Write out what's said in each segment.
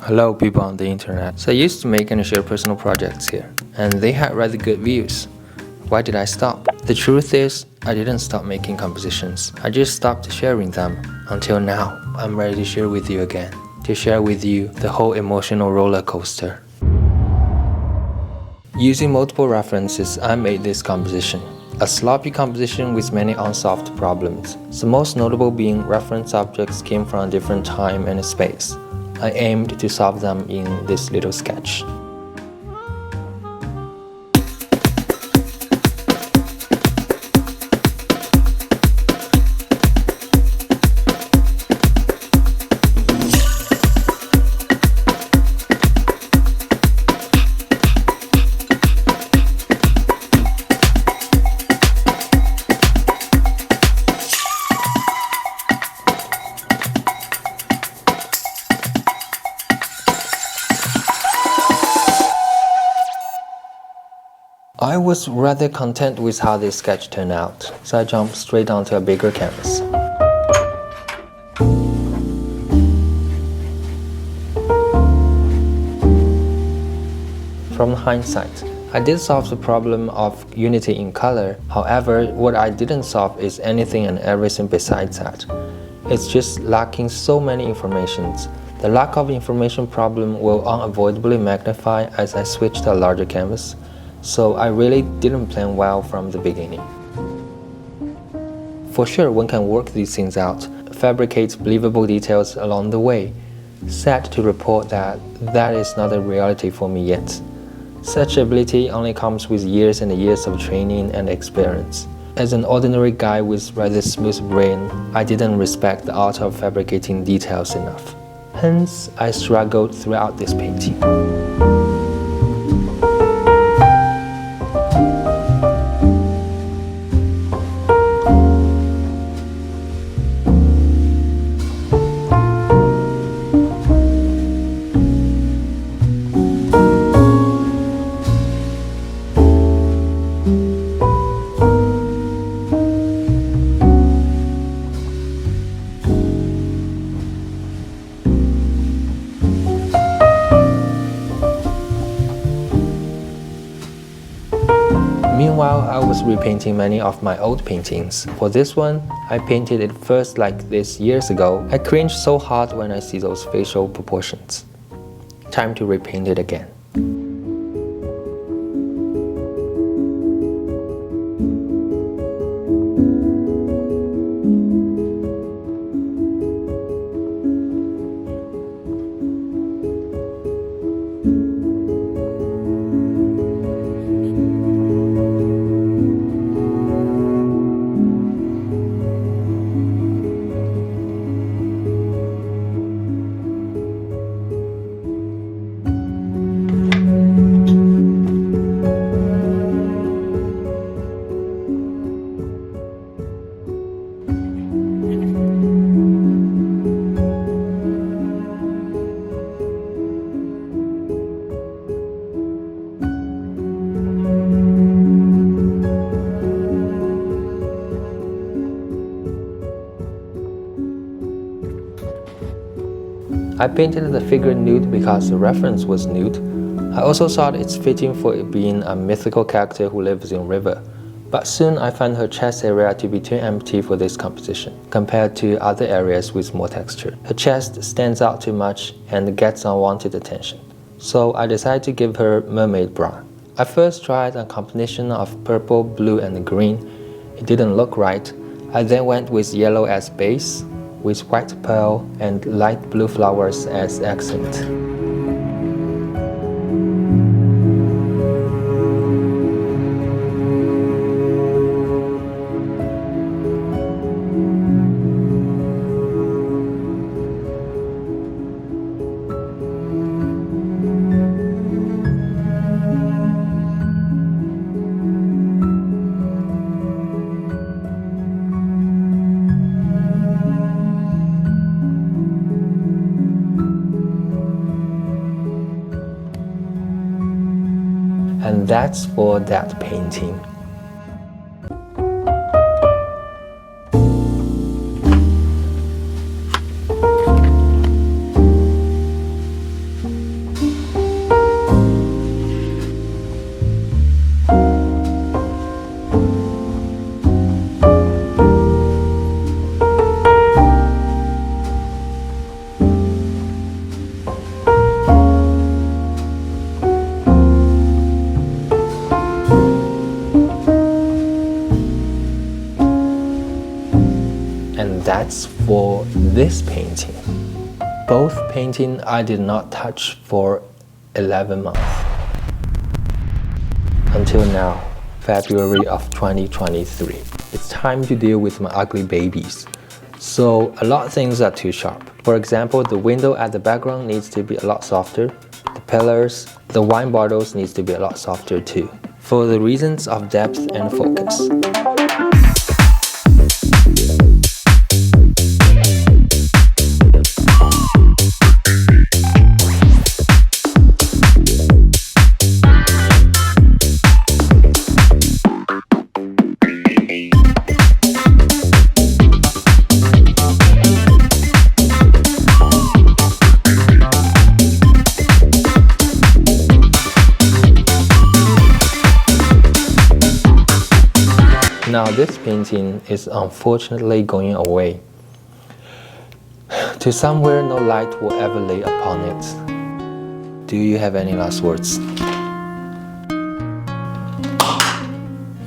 Hello people on the internet. So I used to make and share personal projects here, and they had rather good views. Why did I stop? The truth is, I didn't stop making compositions. I just stopped sharing them. Until now, I'm ready to share with you again. To share with you the whole emotional roller coaster. Using multiple references, I made this composition. A sloppy composition with many unsolved problems. The most notable being reference objects came from a different time and space. I aimed to solve them in this little sketch. I was rather content with how this sketch turned out, so I jumped straight onto a bigger canvas. From hindsight, I did solve the problem of unity in color. However, what I didn't solve is anything and everything besides that. It's just lacking so many informations. The lack of information problem will unavoidably magnify as I switch to a larger canvas. So I really didn't plan well from the beginning. For sure, one can work these things out, fabricate believable details along the way. Sad to report that that is not a reality for me yet. Such ability only comes with years and years of training and experience. As an ordinary guy with rather smooth brain, I didn't respect the art of fabricating details enough. Hence, I struggled throughout this painting. Meanwhile, I was repainting many of my old paintings. For this one, I painted it first like this years ago. I cringe so hard when I see those facial proportions. Time to repaint it again. I painted the figure nude because the reference was nude. I also thought it's fitting for it being a mythical character who lives in a river. But soon I found her chest area to be too empty for this composition, compared to other areas with more texture. Her chest stands out too much and gets unwanted attention. So I decided to give her mermaid bra. I first tried a combination of purple, blue and green. It didn't look right. I then went with yellow as base, with white pearl and light blue flowers as accent. And that's for that painting. and that's for this painting. Both paintings I did not touch for 11 months. Until now, February of 2023. It's time to deal with my ugly babies. So a lot of things are too sharp. For example, the window at the background needs to be a lot softer. The pillars, the wine bottles needs to be a lot softer too, for the reasons of depth and focus. Now this painting is unfortunately going away to somewhere no light will ever lay upon it. Do you have any last words?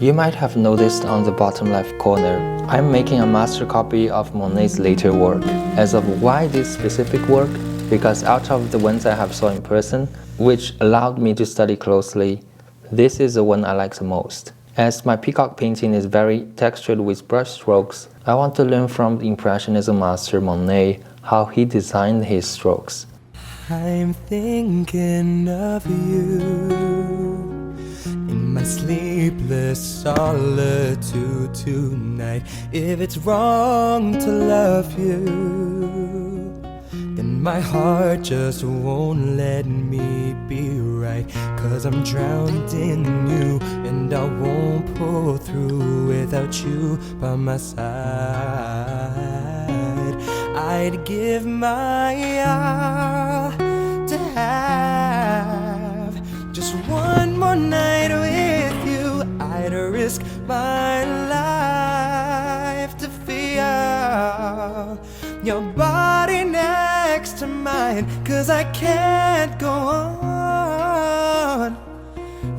You might have noticed on the bottom left corner, I'm making a master copy of Monet's later work. As of why this specific work? Because out of the ones I have saw in person, which allowed me to study closely, this is the one I like the most. As my peacock painting is very textured with brush strokes, I want to learn from the Impressionism master Monet how he designed his strokes. I'm thinking of you in my sleepless solitude tonight. If it's wrong to love you, then my heart just won't let me be right. 'Cause I'm drowned in you, and I won't pull through without you by my side. I'd give my all to have just one more night with you. I'd risk my life to feel your body next to mine. 'Cause I can't go on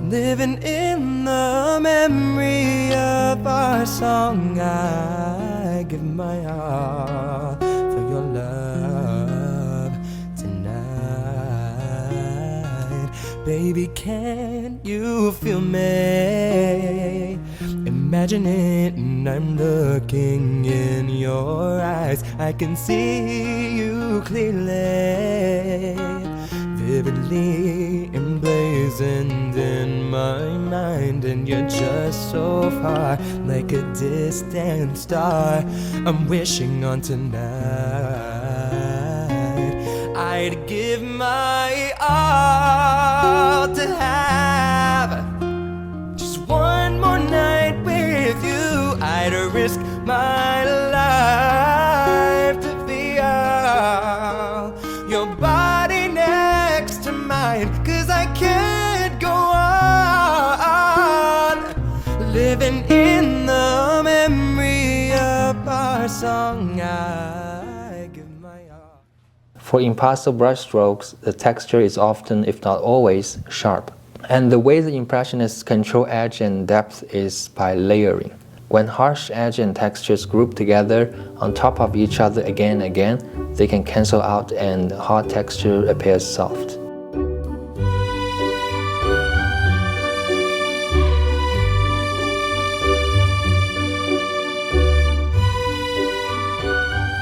living in the memory of our song. I give my all for your love tonight. Baby, can you feel me? Imagine it, and I'm looking in your eyes. I can see you clearly, vividly emblazoned in my mind. And you're just so far, like a distant star I'm wishing on tonight. I'd give my all to have just one more night with you. I'd risk my life to feel your body next to mine. 'Cause I can't go on living in the memory of our song. I give my all. For impasto brush strokes, the texture is often, if not always, sharp. And the way the Impressionists control edge and depth is by layering. When harsh edge and textures group together on top of each other again and again, they can cancel out and hard texture appears soft.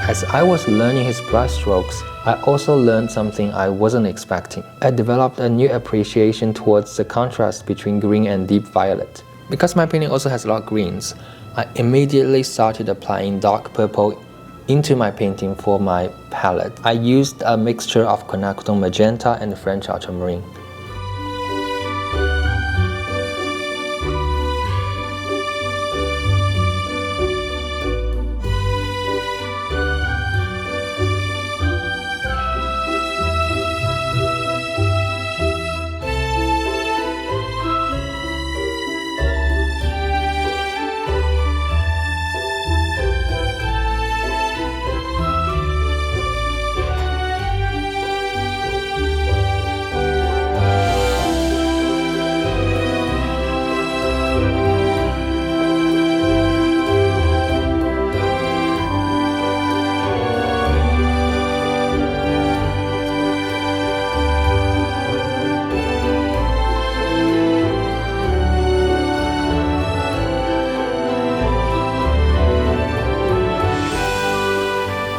As I was learning his brush strokes, I also learned something I wasn't expecting. I developed a new appreciation towards the contrast between green and deep violet. Because my painting also has a lot of greens, I immediately started applying dark purple into my painting for my palette. I used a mixture of quinacridone magenta and French ultramarine.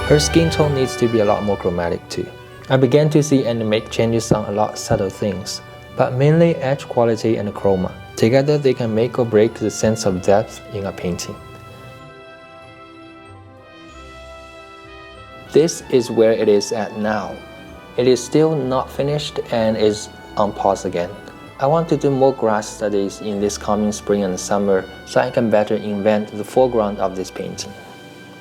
Her skin tone needs to be a lot more chromatic too. I began to see and make changes on a lot subtle things, but mainly edge quality and chroma. Together they can make or break the sense of depth in a painting. This is where it is at now. It is still not finished and is on pause again. I want to do more grass studies in this coming spring and summer so I can better invent the foreground of this painting.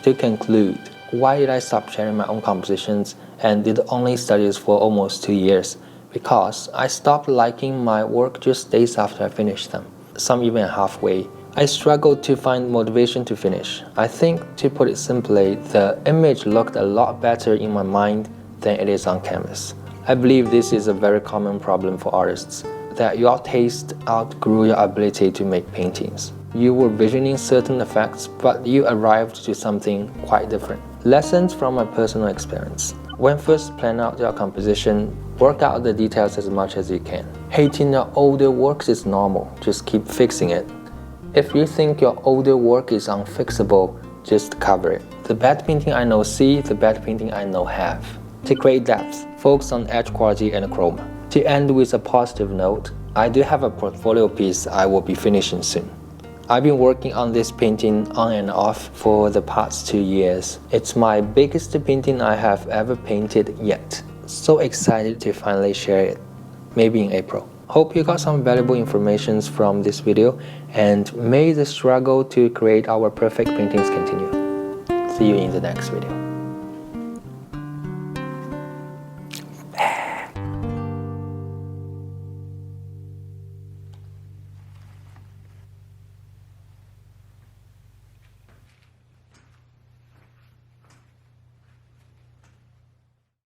To conclude, why did I stop sharing my own compositions and did only studies for almost 2 years? Because I stopped liking my work just days after I finished them, some even halfway. I struggled to find motivation to finish. I think, to put it simply, the image looked a lot better in my mind than it is on canvas. I believe this is a very common problem for artists, that your taste outgrew your ability to make paintings. You were visioning certain effects, but you arrived to something quite different. Lessons from my personal experience. When first plan out your composition, work out the details as much as you can. Hating your older works is normal, just keep fixing it. If you think your older work is unfixable, just cover it. The bad painting I know see, the bad painting I know have. To create depth, focus on edge quality and chroma. To end with a positive note, I do have a portfolio piece I will be finishing soon. I've been working on this painting on and off for the past 2 years. It's my biggest painting I have ever painted yet. So excited to finally share it, maybe in April. Hope you got some valuable information from this video, and may the struggle to create our perfect paintings continue. See you in the next video.